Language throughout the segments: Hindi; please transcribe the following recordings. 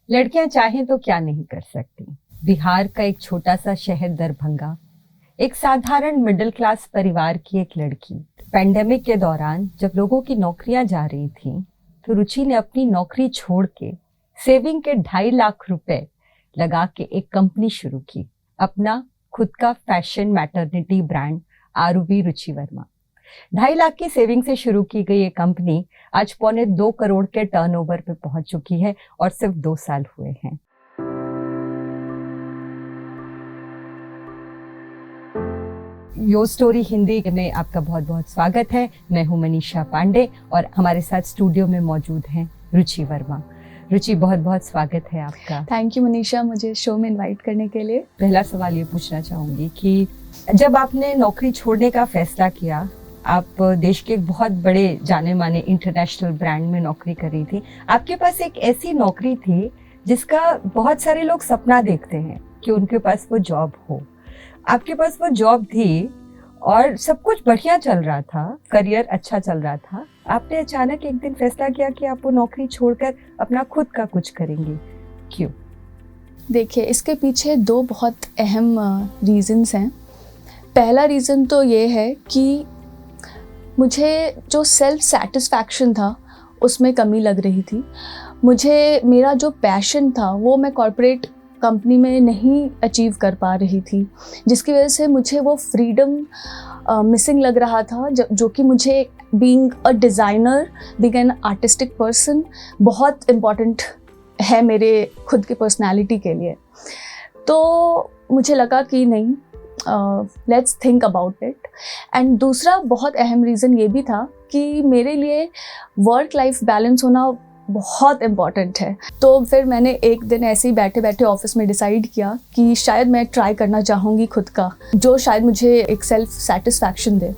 लड़कियां चाहें तो क्या नहीं कर सकती। बिहार का एक छोटा सा शहर दरभंगा, एक साधारण मिडिल क्लास परिवार की एक लड़की। पेंडेमिक के दौरान जब लोगों की नौकरियां जा रही थीं, तो रुचि ने अपनी नौकरी छोड़ के सेविंग के 2.5 लाख रुपए लगा के एक कंपनी शुरू की, अपना खुद का फैशन मैटरनिटी ब्रांड आरुबी रुचि वर्मा। 2.5 लाख की सेविंग से शुरू की गई ये कंपनी आज 1.25 करोड़ के टर्नओवर पे पहुंच चुकी है और सिर्फ 2 साल हुए हैं। यो स्टोरी हिंदी में आपका बहुत बहुत स्वागत है। मैं हूं मनीषा पांडे और हमारे साथ स्टूडियो में मौजूद हैं रुचि वर्मा। रुचि, बहुत बहुत स्वागत है आपका। थैंक यू मनीषा, मुझे शो में इनवाइट करने के लिए। पहला सवाल ये पूछना चाहूंगी कि जब आपने नौकरी छोड़ने का फैसला किया, आप देश के एक बहुत बड़े जाने माने इंटरनेशनल ब्रांड में नौकरी कर रही थी। आपके पास एक ऐसी नौकरी थी जिसका बहुत सारे लोग सपना देखते हैं कि उनके पास वो जॉब हो। आपके पास वो जॉब थी और सब कुछ बढ़िया चल रहा था, करियर अच्छा चल रहा था। आपने अचानक एक दिन फैसला किया कि आप वो नौकरी छोड़कर अपना खुद का कुछ करेंगे, क्यों? देखिए, इसके पीछे 2 बहुत अहम रीज़न्स हैं। पहला रीज़न तो ये है कि मुझे जो सेल्फ सेटिस्फैक्शन था उसमें कमी लग रही थी। मुझे मेरा जो पैशन था वो मैं कॉर्पोरेट कंपनी में नहीं अचीव कर पा रही थी, जिसकी वजह से मुझे वो फ्रीडम मिसिंग लग रहा था, जो कि मुझे being a designer, being an artistic person बहुत इम्पॉर्टेंट है मेरे खुद की पर्सनालिटी के लिए। तो मुझे लगा कि नहीं, let's think about it. And दूसरा बहुत अहम रीज़न ये भी था कि मेरे लिए वर्क लाइफ बैलेंस होना बहुत इम्पॉर्टेंट है। तो फिर मैंने एक दिन ऐसे ही बैठे बैठे ऑफिस में डिसाइड किया कि शायद मैं ट्राई करना चाहूँगी खुद का, जो शायद मुझे एक सेल्फ सेटिस्फैक्शन दे।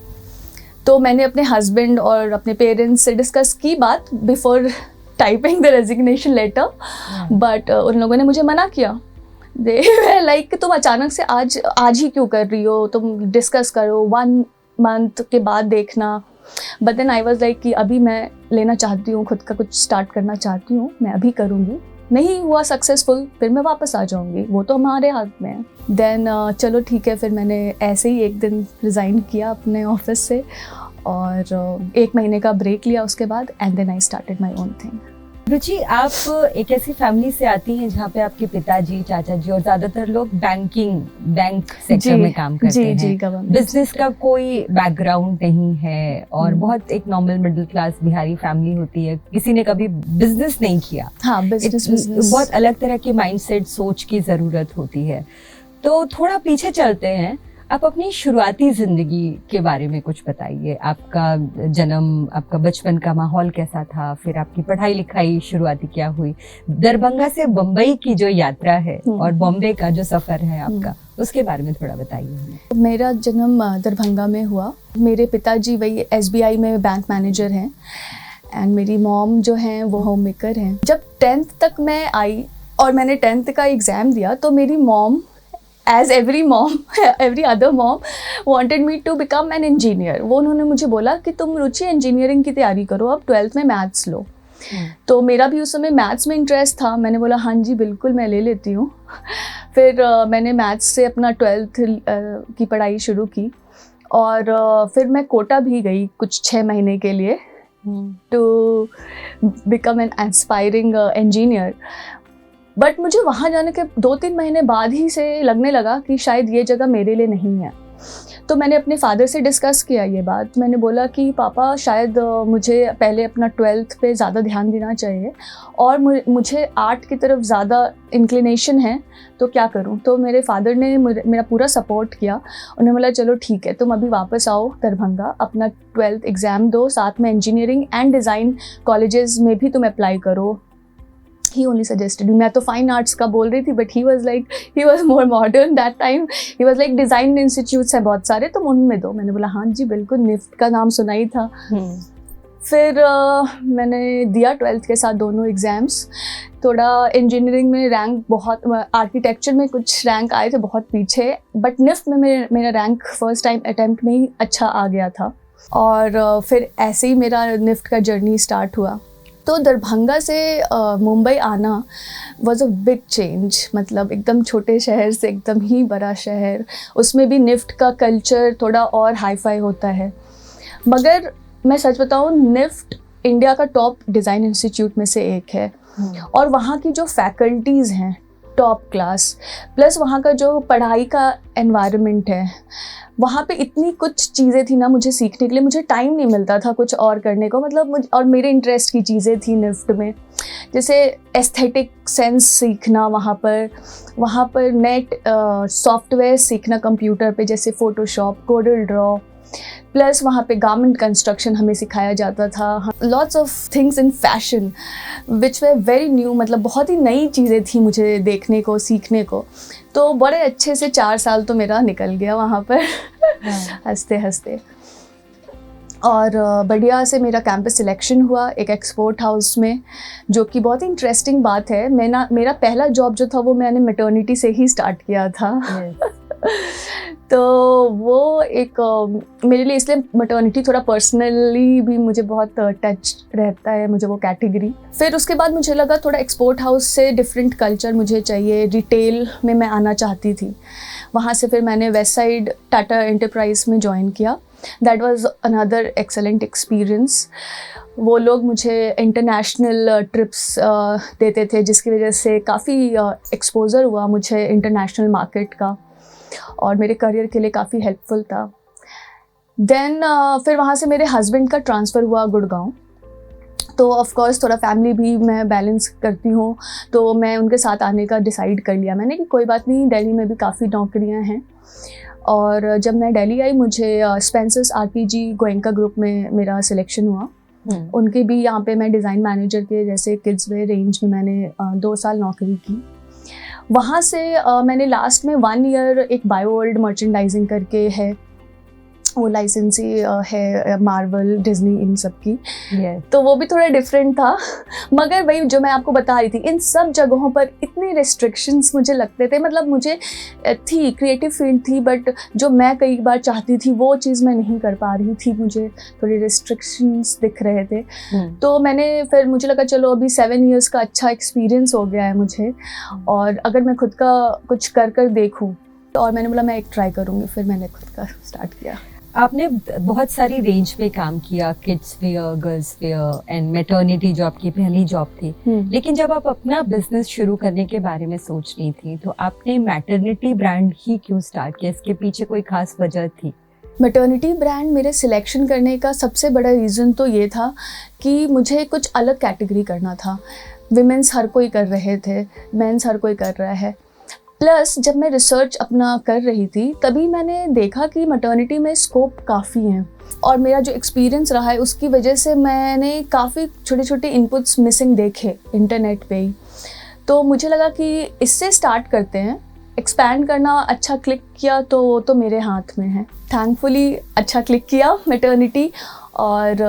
तो मैंने अपने हस्बैंड और अपने पेरेंट्स से डिस्कस की बात before typing the resignation letter, but उन लोगों ने मुझे मना किया। दे लाइक तुम अचानक से आज ही क्यों कर रही हो, तुम डिस्कस करो, 1 मंथ के बाद देखना। But then I was like कि अभी मैं लेना चाहती हूँ, खुद का कुछ स्टार्ट करना चाहती हूँ, मैं अभी करूँगी। नहीं हुआ सक्सेसफुल, फिर मैं वापस आ जाऊँगी, वो तो हमारे हाथ में है। देन चलो ठीक है, फिर मैंने ऐसे ही एक दिन रिज़ाइन किया अपने ऑफिस से और 1 महीने का ब्रेक लिया उसके बाद, and then I started my own thing. Ruchi, आप एक ऐसी फैमिली से आती हैं जहाँ पे आपके पिताजी, चाचा जी और ज्यादातर लोग बैंक सेक्टर में काम करते हैं। बिजनेस का कोई बैकग्राउंड नहीं है और बहुत एक normal middle class Bihari family होती है। किसी ने कभी बिजनेस नहीं किया। हाँ, बिजनेस बहुत अलग तरह के माइंडसेट, सोच की जरूरत होती है। तो थोड़ा पीछे चलते हैं, आप अपनी शुरुआती जिंदगी के बारे में कुछ बताइए। आपका जन्म, आपका बचपन का माहौल कैसा था, फिर आपकी पढ़ाई लिखाई शुरुआती क्या हुई, दरभंगा से बम्बई की जो यात्रा है और बॉम्बे का जो सफर है आपका, उसके बारे में थोड़ा बताइए। मेरा जन्म दरभंगा में हुआ। मेरे पिताजी वही SBI में बैंक मैनेजर हैं एंड मेरी मॉम जो हैं वो होम मेकर हैं। जब 10th तक मैं आई और मैंने 10th का एग्ज़ाम दिया, तो मेरी mom, as every other mom wanted me to become an engineer। वो उन्होंने मुझे बोला कि तुम रुचि इंजीनियरिंग की तैयारी करो, अब 12th में मैथ्स लो। तो मेरा भी उस समय मैथ्स में इंटरेस्ट था। मैंने बोला हाँ जी बिल्कुल, मैं ले लेती हूँ। फिर मैंने मैथ्स से अपना 12th की पढ़ाई शुरू की और फिर मैं कोटा भी गई कुछ 6 महीने के लिए to become an aspiring engineer. But मुझे वहाँ जाने के 2-3 महीने बाद ही से लगने लगा कि शायद ये जगह मेरे लिए नहीं है। तो मैंने अपने फादर से डिस्कस किया ये बात। मैंने बोला कि पापा, शायद मुझे पहले अपना 12th पे ज़्यादा ध्यान देना चाहिए और मुझे आर्ट की तरफ ज़्यादा इंक्लिनेशन है, तो क्या करूं? तो मेरे फादर ने मेरा पूरा सपोर्ट किया। उन्होंने बोला चलो ठीक है, तुम अभी वापस आओ दरभंगा, अपना 12th एग्ज़ाम दो, साथ में इंजीनियरिंग एंड डिज़ाइन कॉलेजेस में भी तुम अप्लाई करो। He only suggested me। मैं तो फाइन आर्ट्स का बोल रही थी, but he was more modern that time। he was like design institutes हैं बहुत सारे, तुम उनमें दो। मैंने बोला हाँ जी बिल्कुल, निफ्ट का नाम सुना ही था। फिर मैंने दिया 12th के साथ दोनों एग्ज़ाम्स। थोड़ा इंजीनियरिंग में रैंक बहुत, आर्किटेक्चर में कुछ रैंक आए थे बहुत पीछे, बट निफ्ट में मेरा रैंक फर्स्ट टाइम अटैम्प्ट में ही अच्छा आ गया था। और फिर ऐसे ही मेरा निफ्ट का जर्नी स्टार्ट हुआ। तो दरभंगा से मुंबई आना वॉज अ बिग चेंज। मतलब एकदम छोटे शहर से एकदम ही बड़ा शहर, उसमें भी निफ्ट का कल्चर थोड़ा और हाई फाई होता है। मगर मैं सच बताऊँ, निफ्ट इंडिया का टॉप डिज़ाइन इंस्टीट्यूट में से एक है और वहाँ की जो फैकल्टीज़ हैं टॉप क्लास, प्लस वहाँ का जो पढ़ाई का एनवायरनमेंट है, वहाँ पे इतनी कुछ चीज़ें थी ना मुझे सीखने के लिए, मुझे टाइम नहीं मिलता था कुछ और करने को। मतलब और मेरे इंटरेस्ट की चीज़ें थी निफ्ट में, जैसे एस्थेटिक सेंस सीखना, वहाँ पर नेट सॉफ्टवेयर सीखना कंप्यूटर पे, जैसे फ़ोटोशॉप, कोरल ड्रॉ, प्लस वहाँ पे गारमेंट कंस्ट्रक्शन हमें सिखाया जाता था। Lots of things in fashion which way very new, मतलब बहुत ही नई चीज़ें थी मुझे देखने को, सीखने को। तो बड़े अच्छे से 4 साल तो मेरा निकल गया वहाँ पर हंसते हंसते। और बढ़िया से मेरा कैंपस सिलेक्शन हुआ एक एक्सपोर्ट हाउस में, जो कि बहुत ही इंटरेस्टिंग बात है। मेरा पहला जॉब जो था वो मैंने मैटरनिटी से ही स्टार्ट किया था। तो वो एक मेरे लिए, इसलिए मैटरनिटी थोड़ा पर्सनली भी मुझे बहुत टच रहता है, मुझे वो कैटेगरी। फिर उसके बाद मुझे लगा थोड़ा एक्सपोर्ट हाउस से डिफरेंट कल्चर मुझे चाहिए, रिटेल में मैं आना चाहती थी। वहाँ से फिर मैंने वेस्ट साइड टाटा एंटरप्राइज में ज्वाइन किया। That was another excellent experience. वो लोग मुझे इंटरनेशनल ट्रिप्स देते थे, जिसकी वजह से काफ़ी एक्सपोजर हुआ मुझे इंटरनेशनल मार्केट का और मेरे करियर के लिए काफ़ी हेल्पफुल था। देन फिर वहाँ से मेरे हस्बैंड का ट्रांसफ़र हुआ गुड़गांव। तो ऑफ कोर्स थोड़ा फैमिली भी मैं बैलेंस करती हूँ, तो मैं उनके साथ आने का डिसाइड कर लिया मैंने कि कोई बात नहीं, दिल्ली में भी काफ़ी नौकरियाँ हैं। और जब मैं दिल्ली आई, मुझे स्पेंसर्स आरपीजी गोयनका ग्रुप में मेरा सिलेक्शन हुआ। उनके भी यहाँ पे मैं डिज़ाइन मैनेजर के जैसे किड्स वेयर रेंज में मैंने 2 साल नौकरी की। वहाँ से मैंने लास्ट में 1 ईयर एक बायोवर्ल्ड मर्चेंडाइजिंग करके है, वो लाइसेंसी है मार्वल, डिज्नी, इन सब की। तो वो भी थोड़ा डिफरेंट था। मगर वही जो मैं आपको बता रही थी, इन सब जगहों पर इतने रिस्ट्रिक्शंस मुझे लगते थे। मतलब मुझे थी क्रिएटिव फील्ड थी, बट जो मैं कई बार चाहती थी वो चीज़ मैं नहीं कर पा रही थी, मुझे थोड़ी रिस्ट्रिक्शंस दिख रहे थे। तो फिर मुझे लगा चलो अभी 7 इयर्स का अच्छा एक्सपीरियंस हो गया है मुझे, और अगर मैं खुद का कुछ कर देखूँ, तो और मैंने बोला मैं एक ट्राई करूँगी। फिर मैंने खुद का स्टार्ट किया। आपने बहुत सारी रेंज पे काम किया, kids wear, girls wear and maternity जो आपकी पहली जॉब थी। लेकिन जब आप अपना बिजनेस शुरू करने के बारे में सोच रही थी, तो आपने मैटरनिटी ब्रांड ही क्यों स्टार्ट किया? इसके पीछे कोई खास वजह थी? मैटरनिटी ब्रांड मेरे सिलेक्शन करने का सबसे बड़ा रीज़न तो ये था कि मुझे कुछ अलग कैटेगरी करना था। विमेंस हर कोई कर रहे थे, मेंस हर कोई कर रहा है। प्लस जब मैं रिसर्च अपना कर रही थी, तभी मैंने देखा कि मैटरनिटी में स्कोप काफ़ी हैं, और मेरा जो एक्सपीरियंस रहा है उसकी वजह से मैंने काफ़ी छोटे छोटे इनपुट्स मिसिंग देखे इंटरनेट पे ही। तो मुझे लगा कि इससे स्टार्ट करते हैं, एक्सपैंड करना। अच्छा क्लिक किया तो मेरे हाथ में है। थैंकफुली अच्छा क्लिक किया मैटरनिटी, और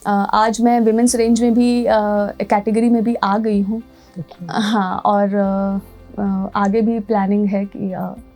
आज मैं विमेंस रेंज में भी कैटेगरी में भी आ गई हूँ। हाँ, और आगे भी प्लानिंग है कि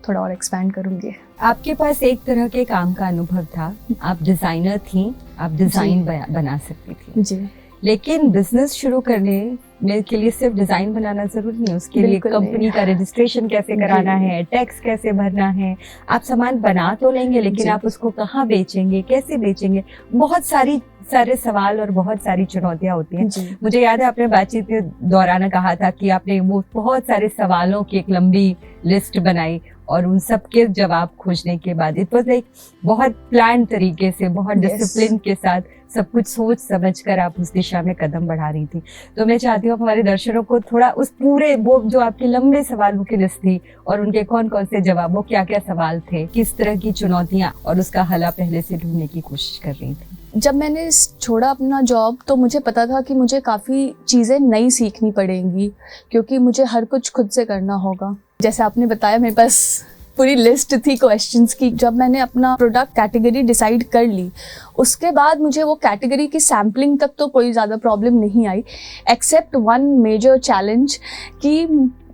थोड़ा और एक्सपैंड करूँगी। आपके पास एक तरह के काम का अनुभव था, आप डिज़ाइनर थी, आप डिज़ाइन बना सकती थी जी। लेकिन बिजनेस शुरू करने के लिए सिर्फ डिज़ाइन बनाना ज़रूरी नहीं, उसके लिए कंपनी का रजिस्ट्रेशन कैसे कराना है, टैक्स कैसे भरना है। आप सामान बना तो लेंगे, लेकिन आप उसको कहाँ बेचेंगे, कैसे बेचेंगे, बहुत सारे सवाल और बहुत सारी चुनौतियां होती हैं। मुझे याद है आपने बातचीत के दौरान कहा था कि आपने वो बहुत सारे सवालों की एक लंबी लिस्ट बनाई, और उन सब के जवाब खोजने के बाद इट वाज लाइक बहुत प्लान तरीके से, बहुत डिसिप्लिन के साथ सब कुछ सोच समझ कर आप उस दिशा में कदम बढ़ा रही थी। तो मैं चाहती हूँ हमारे दर्शकों को थोड़ा उस पूरे वो जो आपके लंबे सवालों की लिस्ट थी, और उनके कौन कौन से जवाब, वो क्या क्या सवाल थे, किस तरह की चुनौतियां और उसका हल पहले से ढूंढने की कोशिश कर रही थी। जब मैंने छोड़ा अपना जॉब, तो मुझे पता था कि मुझे काफ़ी चीज़ें नई सीखनी पड़ेंगी, क्योंकि मुझे हर कुछ खुद से करना होगा। जैसे आपने बताया, मेरे पास पूरी लिस्ट थी क्वेश्चंस की। जब मैंने अपना प्रोडक्ट कैटेगरी डिसाइड कर ली, उसके बाद मुझे वो कैटेगरी की सैम्पलिंग तक तो कोई ज़्यादा प्रॉब्लम नहीं आई, एक्सेप्ट वन मेजर चैलेंज कि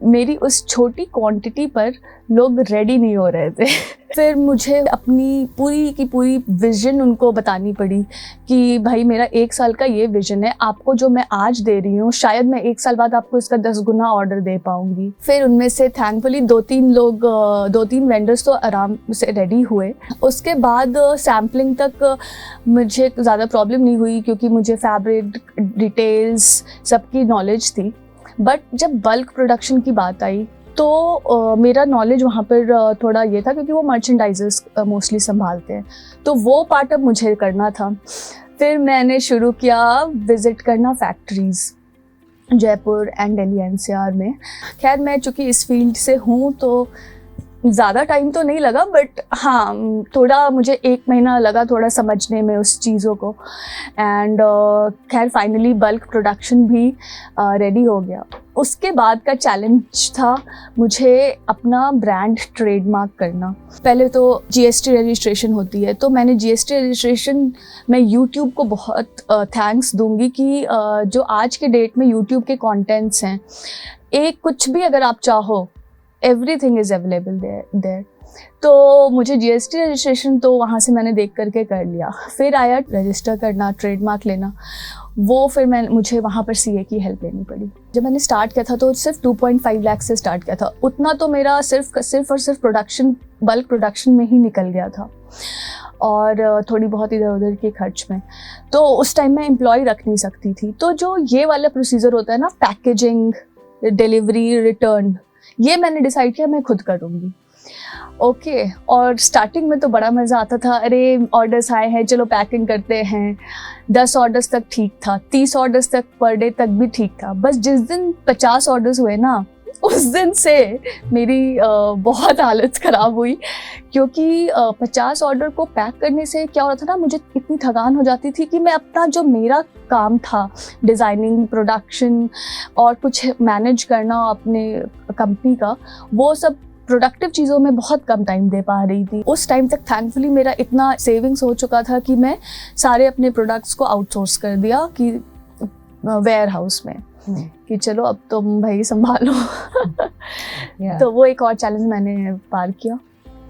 मेरी उस छोटी क्वांटिटी पर लोग रेडी नहीं हो रहे थे। फिर मुझे अपनी पूरी की पूरी विज़न उनको बतानी पड़ी कि भाई मेरा 1 साल का ये विज़न है, आपको जो मैं आज दे रही हूँ शायद मैं 1 साल बाद आपको इसका 10 गुना ऑर्डर दे पाऊँगी। फिर उनमें से थैंकफुली 2-3 वेंडर्स तो आराम से रेडी हुए। उसके बाद सैम्पलिंग तक मुझे ज़्यादा प्रॉब्लम नहीं हुई क्योंकि मुझे फैब्रिक डिटेल्स सबकी नॉलेज थी। बट जब बल्क प्रोडक्शन की बात आई तो मेरा नॉलेज वहाँ पर थोड़ा ये था क्योंकि वो मर्चेंडाइजर्स मोस्टली संभालते हैं, तो वो पार्ट अब मुझे करना था। फिर मैंने शुरू किया विज़िट करना factories Jaipur and Delhi NCR में। खैर मैं चूँकि इस फील्ड से हूँ तो ज़्यादा टाइम तो नहीं लगा, बट हाँ थोड़ा मुझे 1 महीना लगा थोड़ा समझने में उस चीज़ों को। एंड खैर फाइनली बल्क प्रोडक्शन भी रेडी हो गया। उसके बाद का चैलेंज था मुझे अपना ब्रांड ट्रेडमार्क करना। पहले तो जीएसटी रजिस्ट्रेशन होती है, तो मैंने जीएसटी रजिस्ट्रेशन मैं यूट्यूब को बहुत थैंक्स दूंगी कि जो आज के डेट में यूट्यूब के कंटेंट्स हैं, एक कुछ भी अगर आप चाहो एवरीथिंग इज़ अवेलेबल देयर। तो मुझे जीएसटी रजिस्ट्रेशन तो वहाँ से मैंने देख करके कर लिया। फिर आया रजिस्टर करना, ट्रेडमार्क लेना, वो फिर मुझे वहाँ पर सीए की हेल्प लेनी पड़ी। जब मैंने स्टार्ट किया था तो सिर्फ 2.5 लाख से स्टार्ट किया था। उतना तो मेरा सिर्फ और सिर्फ प्रोडक्शन, बल्क प्रोडक्शन में ही निकल गया था और थोड़ी बहुत इधर उधर के खर्च में। तो उस टाइम मैं एम्प्लॉय रख नहीं सकती थी। तो जो ये वाला प्रोसीजर होता है ना, पैकेजिंग, डिलीवरी, रिटर्न, ये मैंने डिसाइड किया मैं खुद करूँगी। ओके। और स्टार्टिंग में तो बड़ा मज़ा आता था, अरे ऑर्डर्स आए हैं चलो पैकिंग करते हैं। 10 ऑर्डर्स तक ठीक था, 30 ऑर्डर्स तक पर डे तक भी ठीक था। बस जिस दिन 50 ऑर्डर्स हुए ना, उस दिन से मेरी बहुत हालत ख़राब हुई क्योंकि 50 ऑर्डर को पैक करने से क्या हो रहा था ना, मुझे इतनी थकान हो जाती थी कि मैं अपना जो मेरा काम था डिज़ाइनिंग, प्रोडक्शन और कुछ मैनेज करना अपने कंपनी का, वो सब प्रोडक्टिव चीज़ों में बहुत कम टाइम दे पा रही थी। उस टाइम तक थैंकफुली मेरा इतना सेविंग्स हो चुका था कि मैं सारे अपने प्रोडक्ट्स को आउटसोर्स कर दिया कि वेयर हाउस में कि चलो अब तुम भाई संभालो। तो वो एक और चैलेंज मैंने पार किया।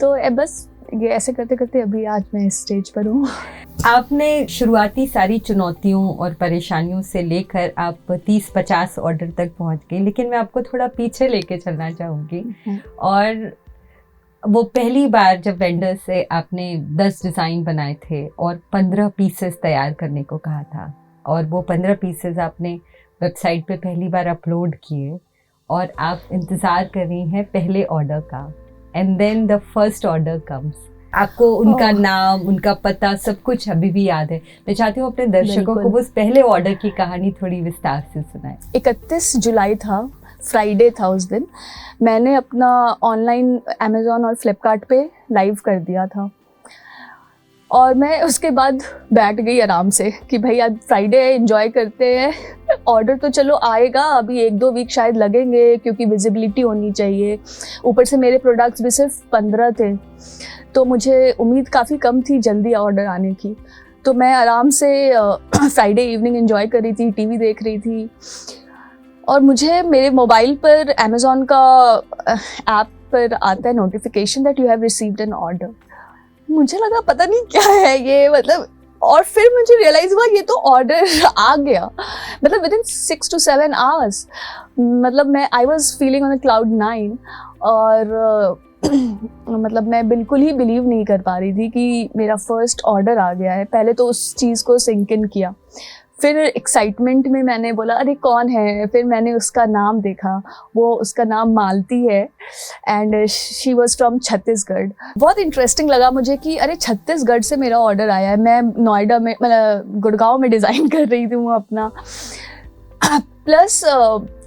तो बस ये ऐसे करते करते अभी आज मैं इस स्टेज पर हूँ। आपने शुरुआती सारी चुनौतियों और परेशानियों से लेकर आप 30-50 ऑर्डर तक पहुंच गए, लेकिन मैं आपको थोड़ा पीछे लेके चलना चाहूँगी। और वो पहली बार जब वेंडर से आपने 10 डिज़ाइन बनाए थे और 15 पीसेस तैयार करने को कहा था, और वो 15 पीसेस आपने वेबसाइट पे पहली बार अपलोड किए और आप इंतज़ार कर रही हैं पहले ऑर्डर का, and then the first order comes. आपको उनका नाम, उनका पता, सब कुछ अभी भी याद है। मैं चाहती हूँ अपने दर्शकों को उस पहले ऑर्डर की कहानी थोड़ी विस्तार से सुनाएं। 31 जुलाई था, फ्राइडे था उस दिन। मैंने अपना ऑनलाइन अमेज़ॉन और फ्लिपकार्ट पे लाइव कर दिया था और मैं उसके बाद बैठ गई आराम से कि भाई आज फ्राइडे है, एंजॉय करते हैं। ऑर्डर तो चलो आएगा, अभी 1-2 वीक शायद लगेंगे क्योंकि विजिबिलिटी होनी चाहिए। ऊपर से मेरे प्रोडक्ट्स भी सिर्फ 15 थे, तो मुझे उम्मीद काफ़ी कम थी जल्दी ऑर्डर आने की। तो मैं आराम से फ्राइडे इवनिंग एंजॉय कर रही थी, टीवी देख रही थी, और मुझे मेरे मोबाइल पर अमेज़ॉन का ऐप पर आता है notification that you have received an order. मुझे लगा पता नहीं क्या है ये, मतलब, और फिर मुझे रियलाइज़ हुआ ये तो ऑर्डर आ गया, मतलब विदिन 6 to 7 आवर्स। मतलब मैं I was feeling on cloud 9 और मतलब मैं बिल्कुल ही बिलीव नहीं कर पा रही थी कि मेरा फर्स्ट ऑर्डर आ गया है। पहले तो उस चीज़ को सिंक इन किया, फिर एक्साइटमेंट में मैंने बोला अरे कौन है, फिर मैंने उसका नाम देखा, वो उसका नाम मालती है and she was from Chhattisgarh. बहुत इंटरेस्टिंग लगा मुझे कि अरे छत्तीसगढ़ से मेरा ऑर्डर आया है। मैं नोएडा में, मतलब गुड़गांव में डिज़ाइन कर रही थी वो अपना। प्लस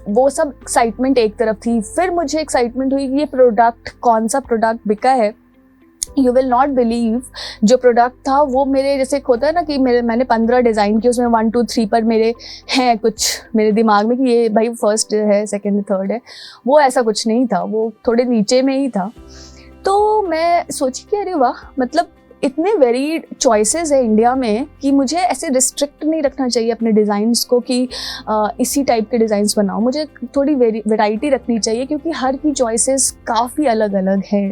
वो सब एक्साइटमेंट एक तरफ थी, फिर मुझे एक्साइटमेंट हुई कि ये प्रोडक्ट, कौन सा प्रोडक्ट बिका है। यू विल नॉट बिलीव, जो प्रोडक्ट था वो मेरे जैसे होता है ना कि मैंने 15 डिज़ाइन किए, उसमें 1, 2, 3 पर मेरे हैं कुछ मेरे दिमाग में कि ये भाई फर्स्ट है, सेकंड, थर्ड है। वो ऐसा कुछ नहीं था, वो थोड़े नीचे में ही था। तो मैं सोची कि अरे वाह, मतलब इतने वेरीड चॉइसेस है इंडिया में कि मुझे ऐसे रिस्ट्रिक्ट नहीं रखना चाहिए अपने डिज़ाइंस को कि इसी टाइप के डिज़ाइंस बनाओ। मुझे थोड़ी वैरायटी रखनी चाहिए क्योंकि हर की चॉइसेस काफ़ी अलग अलग हैं।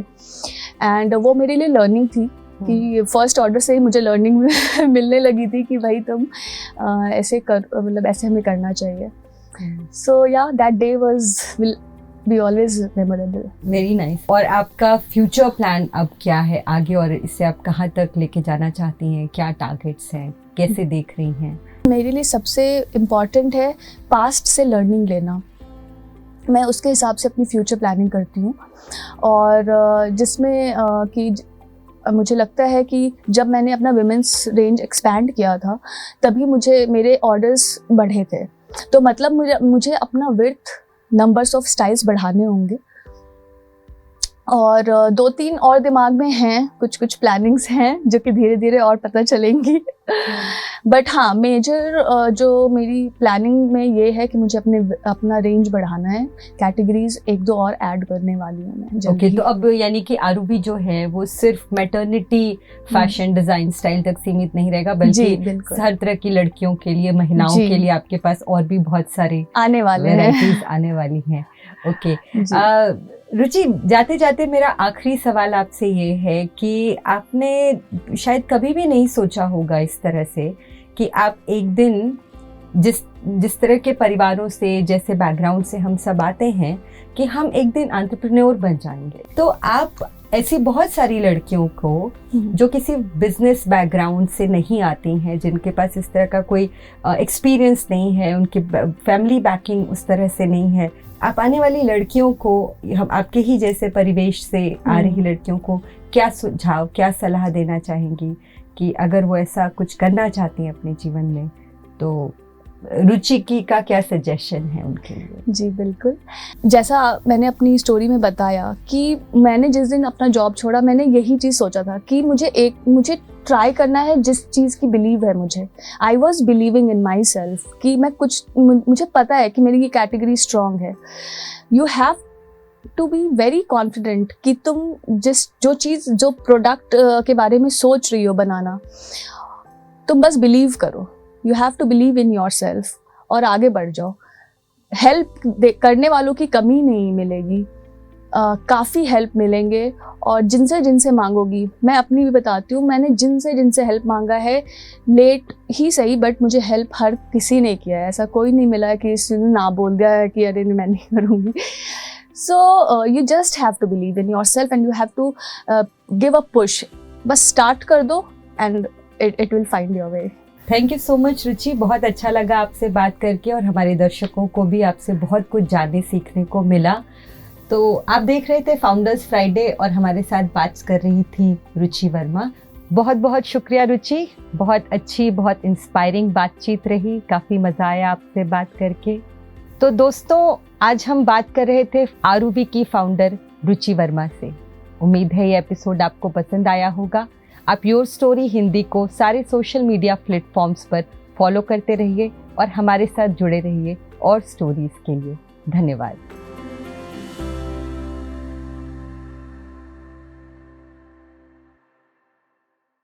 एंड वो मेरे लिए लर्निंग थी कि फर्स्ट ऑर्डर से ही मुझे लर्निंग मिलने लगी थी कि भाई तुम ऐसे कर, मतलब ऐसे हमें करना चाहिए। सो या that day will be always memorable. Very nice. और आपका फ्यूचर प्लान अब क्या है आगे, और इससे आप कहाँ तक लेके जाना चाहती हैं? क्या टारगेट्स हैं, कैसे देख रही हैं? मेरे लिए सबसे इम्पॉर्टेंट है पास्ट से लर्निंग लेना। मैं उसके हिसाब से अपनी फ्यूचर प्लानिंग करती हूँ, और जिसमें कि मुझे लगता है कि जब मैंने अपना विमेंस रेंज एक्सपैंड किया था तभी मेरे ऑर्डर्स बढ़े थे। तो मतलब मुझे अपना विड्थ, नंबर्स ऑफ स्टाइल्स बढ़ाने होंगे, और 2-3 और दिमाग में हैं, कुछ प्लानिंग्स हैं जो कि धीरे धीरे और पता चलेंगी। बट हाँ, मेजर जो मेरी प्लानिंग में ये है कि मुझे अपना रेंज बढ़ाना है। कैटेगरीज 1-2 और ऐड करने वाली हूँ मैं जल्दी। ओके, तो अब यानी कि आरूबी जो है वो सिर्फ मैटरनिटी फैशन डिजाइन स्टाइल तक सीमित नहीं रहेगा, बल्कि हर तरह की लड़कियों के लिए, महिलाओं के लिए आपके पास और भी बहुत सारे आने वाले वैरायटीज आने वाली हैं। ओके रुचि, जाते जाते मेरा आखिरी सवाल आपसे ये है कि आपने शायद कभी भी नहीं सोचा होगा इस तरह से कि आप एक दिन जिस तरह के परिवारों से, जैसे बैकग्राउंड से हम सब आते हैं, कि हम एक दिन एंटरप्रेन्योर बन जाएंगे। तो आप ऐसी बहुत सारी लड़कियों को जो किसी बिजनेस बैकग्राउंड से नहीं आती हैं, जिनके पास इस तरह का कोई एक्सपीरियंस नहीं है, उनकी फैमिली बैकिंग उस तरह से नहीं है, आप आने वाली लड़कियों को, हम आपके ही जैसे परिवेश से आ रही लड़कियों को क्या सुझाव, क्या सलाह देना चाहेंगी कि अगर वो ऐसा कुछ करना चाहती हैं अपने जीवन में, तो रुचि की का क्या सजेशन है उनके लिए? जी बिल्कुल, जैसा मैंने अपनी स्टोरी में बताया कि मैंने जिस दिन अपना जॉब छोड़ा, मैंने यही चीज़ सोचा था कि मुझे ट्राई करना है जिस चीज़ की बिलीव है मुझे। I was believing in myself कि मुझे पता है कि मेरी ये कैटेगरी स्ट्रॉन्ग है। You have to be very confident कि तुम जो प्रोडक्ट के बारे में सोच रही हो बनाना, तुम बस बिलीव करो। You have to believe in yourself और आगे बढ़ जाओ। हेल्प करने वालों की कमी नहीं मिलेगी, काफ़ी हेल्प मिलेंगे, और जिनसे मांगोगी। मैं अपनी भी बताती हूँ, मैंने जिनसे हेल्प मांगा है, लेट ही सही, बट मुझे हेल्प हर किसी ने किया है। ऐसा कोई नहीं मिला है कि इसने ना बोल दिया है कि अरे मैं नहीं करूँगी। So you just have to believe in yourself and you have to give a push. बस स्टार्ट कर दो and it will find your way. Thank you so much Ruchi, बहुत अच्छा लगा आपसे बात करके, और हमारे दर्शकों को भी आपसे बहुत कुछ जानने सीखने को मिला। तो आप देख रहे थे फाउंडर्स फ्राइडे, और हमारे साथ बात कर रही थी रुचि वर्मा। बहुत बहुत शुक्रिया रुचि, बहुत अच्छी, बहुत इंस्पायरिंग बातचीत रही, काफ़ी मज़ा आया आपसे बात करके। तो दोस्तों, आज हम बात कर रहे थे आरूबी की फाउंडर रुचि वर्मा से। उम्मीद है ये एपिसोड आपको पसंद आया होगा। आप योर स्टोरी हिंदी को सारे सोशल मीडिया प्लेटफॉर्म्स पर फॉलो करते रहिए और हमारे साथ जुड़े रहिए और स्टोरीज के लिए। धन्यवाद।